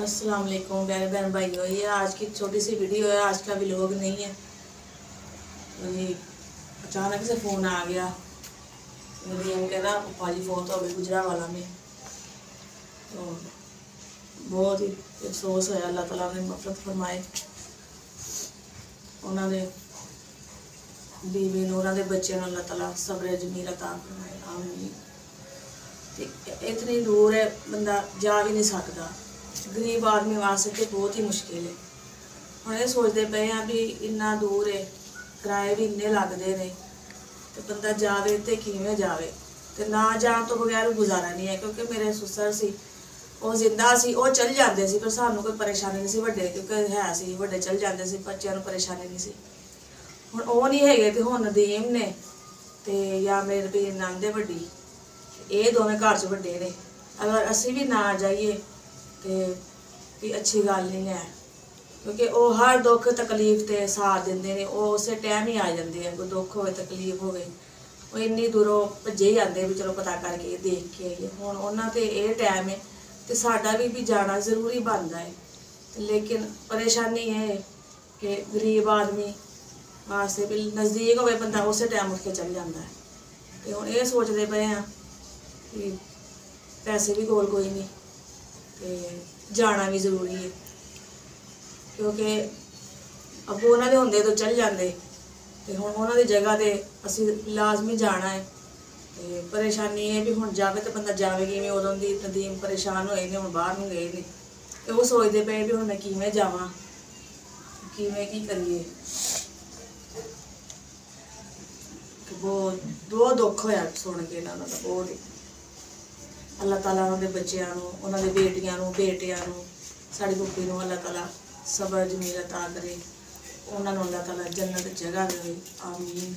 अस्सलाम वालेकुम प्यारे बहन भाइयों। ये आज की छोटी सी वीडियो है, आज का व्लॉग नहीं है। तो ये अचानक से फ़ोन आ गया, मेरी कह रहा पप्पा जी फोत हो गए गुजरावाला में। तो बहुत ही अफसोस होया, अल्लाह तला ने मफरत फरमाए उन्होंने बीवी नूं उन्होंने बच्चों अल्लाह तला सब्र जमील अता फरमाए आमीन। इतनी दूर है बंदा जा भी नहीं सकता, गरीब आदमी वास्ते बहुत ही मुश्किल है। हम ये सोचते पे हैं भी इन्ना दूर है, किराए भी इन्ने लगते हैं, तो बंदा जावे तो किवें जावे, तो ना जान तो बगैर गुजारा नहीं है। क्योंकि मेरे सुसर सी वो जिंदा सी, वो चल जाते सी, पर सानू कोई परेशानी नहीं सी, वड्डे क्योंकि है सी वड्डे चल जाते सी, बच्चों को परेशानी नहीं सी। हुण वो नहीं है, तो हुण नदीम ने ते या मेरे भी नंद है वड्डी, ये दोवें घर च वड्डे ने। अगर असी भी ना जाइए तो भी अच्छी गल नहीं है, क्योंकि वो हर दुख तकलीफ ते साथ देंदे ने, वो उस टाइम ही आ जाते हैं। कोई दुख हो तकलीफ हो, वो इन्नी दूरों भज्जे ही आते भी चलो पता करके देख के आइए। हुण उन्हां ते ये टाइम है तो साडा भी जाना जरूरी बनता है। लेकिन परेशानी है कि गरीब आदमी वास्ते भी नज़दीक हो बंदा उस टाइम उठ के चल जाता है। तो हुण ये सोचते पे हैं कि पैसे भी कोल कोई नहीं, तो जाना भी जरूरी है, क्योंकि अब उन्होंने होंदे तो चल जाते, तो हुण उन्होंने जगह ते असी लाजमी जाना है। तो परेशानी है भी हुण जावे तो बंदा जावे किवें, उदों दी नदीम परेशान होए ने, हुण बाहर नूं गए ने, तो वो सोचते पे भी हुण मैं किवें जावां, किवें की करिए। बहुत दुख होया सुन के इन्हां दा बहुत ही। अल्लाह ताला उन्होंने बच्चों नूं, उन्होंने बेटियां नूं, बेटियां नूं, साड़ी बुप्पी नूं अल्लाह ताला सबर जमील अता करे, उन्होंने अल्लाह ताला जन्नत जगह देवे आमीन।